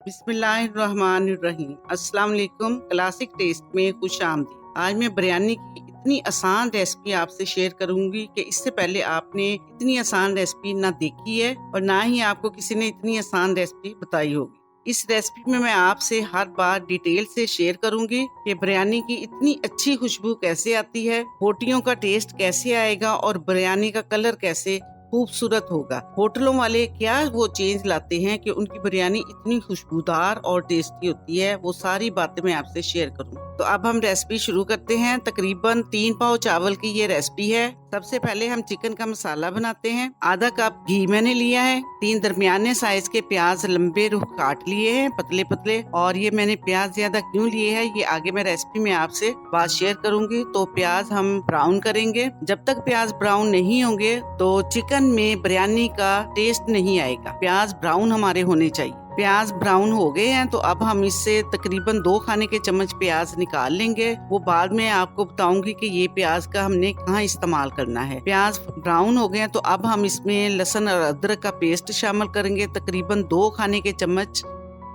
बिस्मिल्लाहिर्रहमानिर्रहीम। अस्सलाम वालेकुम। क्लासिक टेस्ट में खुश आमदीद। आज मैं बिरयानी की इतनी आसान रेसिपी आपसे शेयर करूंगी कि इससे पहले आपने इतनी आसान रेसिपी ना देखी है और ना ही आपको किसी ने इतनी आसान रेसिपी बताई होगी। इस रेसिपी में मैं आपसे हर बार डिटेल से शेयर करूंगी कि बिरयानी की इतनी अच्छी खुशबू कैसे आती है, बोटियों का टेस्ट कैसे आएगा और बिरयानी का कलर कैसे खूबसूरत होगा। होटलों वाले क्या वो चेंज लाते हैं कि उनकी बिरयानी इतनी खुशबूदार और टेस्टी होती है, वो सारी बातें मैं आपसे शेयर करूंगी। तो अब हम रेसिपी शुरू करते हैं। तकरीबन 3 पाव चावल की ये रेसिपी है। सबसे पहले हम चिकन का मसाला बनाते हैं। आधा कप घी मैंने लिया है। 3 दरमियाने साइज के प्याज लंबे रुख काट लिए हैं, पतले पतले। और ये मैंने प्याज ज्यादा क्यों लिए है, ये आगे मैं रेसिपी में आपसे बात शेयर करूंगी। तो प्याज हम ब्राउन करेंगे। जब तक प्याज ब्राउन नहीं होंगे तो चिकन में बिरयानी का टेस्ट नहीं आएगा। प्याज ब्राउन हमारे होने चाहिए। प्याज ब्राउन हो गए हैं तो अब हम इससे तकरीबन 2 खाने के चम्मच प्याज निकाल लेंगे। वो बाद में आपको बताऊंगी कि ये प्याज का हमने कहाँ इस्तेमाल करना है। प्याज ब्राउन हो गए हैं तो अब हम इसमें लहसुन और अदरक का पेस्ट शामिल करेंगे। तकरीबन 2 खाने के चम्मच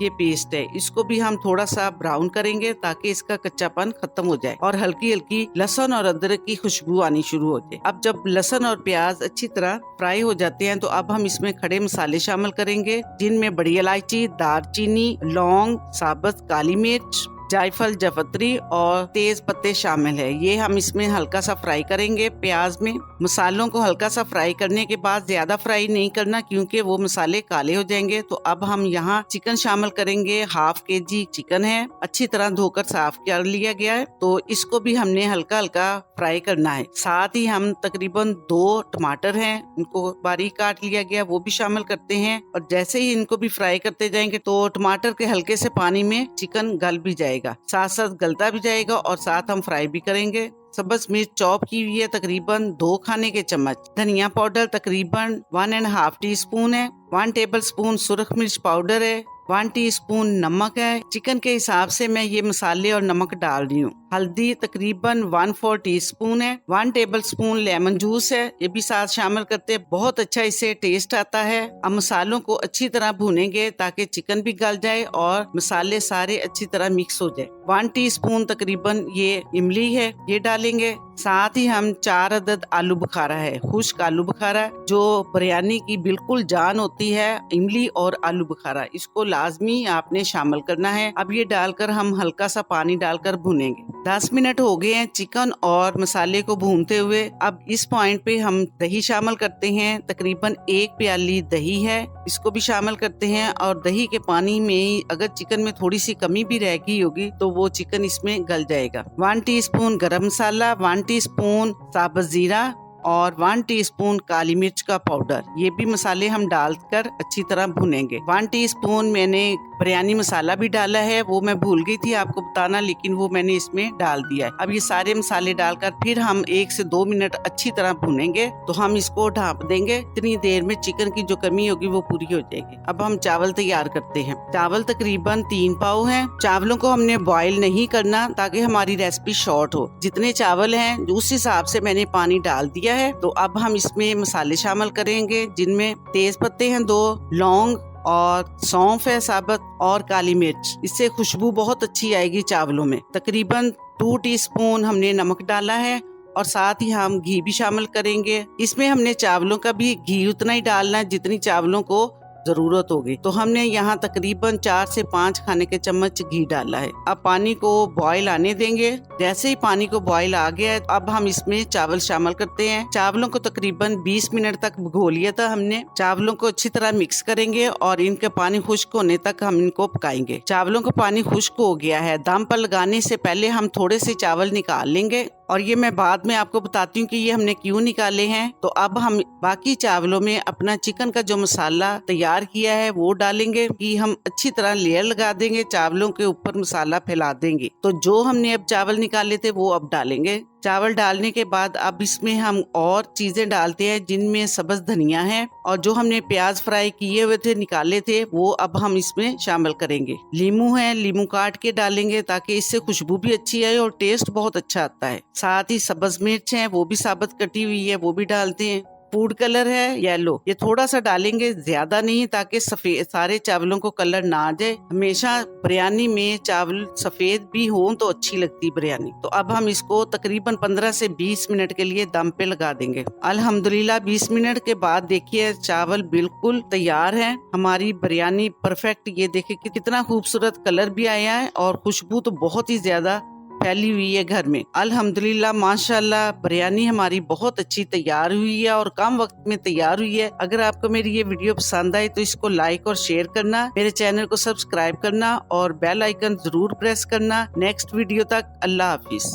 ये पेस्ट है। इसको भी हम थोड़ा सा ब्राउन करेंगे ताकि इसका कच्चापन खत्म हो जाए और हल्की हल्की लहसुन और अदरक की खुशबू आनी शुरू हो जाए। अब जब लहसुन और प्याज अच्छी तरह फ्राई हो जाते हैं तो अब हम इसमें खड़े मसाले शामिल करेंगे, जिनमें बड़ी इलायची, दालचीनी, लौंग, साबुत काली मिर्च, जायफल, जावित्री और तेज पत्ते शामिल है। ये हम इसमें हल्का सा फ्राई करेंगे प्याज में। मसालों को हल्का सा फ्राई करने के बाद ज्यादा फ्राई नहीं करना क्योंकि वो मसाले काले हो जाएंगे। तो अब हम यहाँ चिकन शामिल करेंगे। हाफ केजी चिकन है, अच्छी तरह धोकर साफ कर लिया गया है। तो इसको भी हमने हल्का हल्का फ्राई करना है। साथ ही हम तकरीबन 2 टमाटर हैं, इनको बारीक काट लिया गया, वो भी शामिल करते हैं। और जैसे ही इनको भी फ्राई करते जाएंगे तो टमाटर के हल्के से पानी में चिकन गल भी जाएगा, साथ साथ गलता भी जाएगा और साथ हम फ्राई भी करेंगे। सब्ज मिर्च चॉप की हुई है तकरीबन 2 खाने के चम्मच। धनिया पाउडर तकरीबन 1.5 टीस्पून है। 1 टेबल स्पून सुरख मिर्च पाउडर है। 1 टीस्पून नमक है। चिकन के हिसाब से मैं ये मसाले और नमक डाल रही हूँ। हल्दी तकरीबन 1/4 टीस्पून है। 1 टेबल स्पून लेमन जूस है, ये भी साथ शामिल करते हैं, बहुत अच्छा इससे टेस्ट आता है। अब मसालों को अच्छी तरह भूनेंगे ताकि चिकन भी गल जाए और मसाले सारे अच्छी तरह मिक्स हो जाए। 1 टीस्पून तकरीबन ये इमली है, ये डालेंगे। साथ ही हम 4 अदद आलू बुखारा है, खुश्क आलू बुखारा, जो बिरयानी की बिल्कुल जान होती है। इमली और आलू बुखारा इसको लाजमी आपने शामिल करना है। अब ये डालकर हम हल्का सा पानी डालकर भूनेंगे। 10 मिनट हो गए हैं चिकन और मसाले को भूनते हुए। अब इस पॉइंट पे हम दही शामिल करते हैं। तकरीबन 1 प्याली दही है, इसको भी शामिल करते हैं। और दही के पानी में अगर चिकन में थोड़ी सी कमी भी रह गई होगी तो वो चिकन इसमें गल जाएगा। 1 टीस्पून गरम मसाला, 1 टीस्पून साबुत जीरा और 1 टीस्पून काली मिर्च का पाउडर, ये भी मसाले हम डालकर अच्छी तरह भुनेंगे। 1 टीस्पून मैंने बिरयानी मसाला भी डाला है, वो मैं भूल गई थी आपको बताना, लेकिन वो मैंने इसमें डाल दिया है। अब ये सारे मसाले डालकर फिर हम 1 से 2 मिनट अच्छी तरह भुनेंगे। तो हम इसको ढाँप देंगे। इतनी देर में चिकन की जो कमी होगी वो पूरी हो जाएगी। अब हम चावल तैयार करते हैं। चावल तकरीबन 3 पाव हैं। चावलों को हमने बॉईल नहीं करना ताकि हमारी रेसिपी शॉर्ट हो। जितने चावल हैं उस हिसाब से मैंने पानी डाल दिया है। तो अब हम इसमें मसाले शामिल करेंगे, जिनमें तेज पत्ते हैं 2, लौंग और सौंफ है साबुत और काली मिर्च। इससे खुशबू बहुत अच्छी आएगी चावलों में। तकरीबन 2 टीस्पून हमने नमक डाला है और साथ ही हम घी भी शामिल करेंगे। इसमें हमने चावलों का भी घी उतना ही डालना है जितनी चावलों को जरूरत होगी। तो हमने यहाँ तकरीबन 4 से 5 खाने के चम्मच घी डाला है। अब पानी को बॉईल आने देंगे। जैसे ही पानी को बॉईल आ गया है अब हम इसमें चावल शामिल करते हैं। चावलों को तकरीबन 20 मिनट तक भिगो लिया था हमने। चावलों को अच्छी तरह मिक्स करेंगे और इनके पानी खुश्क होने तक हम इनको पकाएंगे। चावलों का पानी खुश्क हो गया है। दम पर लगाने से पहले हम थोड़े से चावल निकाल लेंगे और ये मैं बाद में आपको बताती हूँ कि ये हमने क्यों निकाले हैं। तो अब हम बाकी चावलों में अपना चिकन का जो मसाला तैयार किया है वो डालेंगे कि हम अच्छी तरह लेयर लगा देंगे, चावलों के ऊपर मसाला फैला देंगे। तो जो हमने अब चावल निकाले थे वो अब डालेंगे। चावल डालने के बाद अब इसमें हम और चीजें डालते हैं, जिनमें सब्ज धनिया है और जो हमने प्याज फ्राई किए हुए थे निकाले थे वो अब हम इसमें शामिल करेंगे। लीमू है, लीमू काट के डालेंगे ताकि इससे खुशबू भी अच्छी आए और टेस्ट बहुत अच्छा आता है। साथ ही सब्ज मिर्च है, वो भी साबुत कटी हुई है, वो भी डालते हैं। फूड कलर है येलो, ये थोड़ा सा डालेंगे, ज्यादा नहीं, ताकि सफेद सारे चावलों को कलर ना आ जाए। हमेशा बिरयानी में चावल सफेद भी हो तो अच्छी लगती बिरयानी। तो अब हम इसको तकरीबन 15 से 20 मिनट के लिए दम पे लगा देंगे। अल्हम्दुलिल्लाह 20 मिनट के बाद देखिए चावल बिल्कुल तैयार है, हमारी बिरयानी परफेक्ट। ये देखिए कि कितना खूबसूरत कलर भी आया है और खुशबू तो बहुत ही ज्यादा फैली हुई है घर में। अल्हम्दुलिल्लाह माशाल्लाह बिरयानी हमारी बहुत अच्छी तैयार हुई है और कम वक्त में तैयार हुई है। अगर आपको मेरी ये वीडियो पसंद आए तो इसको लाइक और शेयर करना, मेरे चैनल को सब्सक्राइब करना और बेल आइकन जरूर प्रेस करना। नेक्स्ट वीडियो तक अल्लाह हाफिज।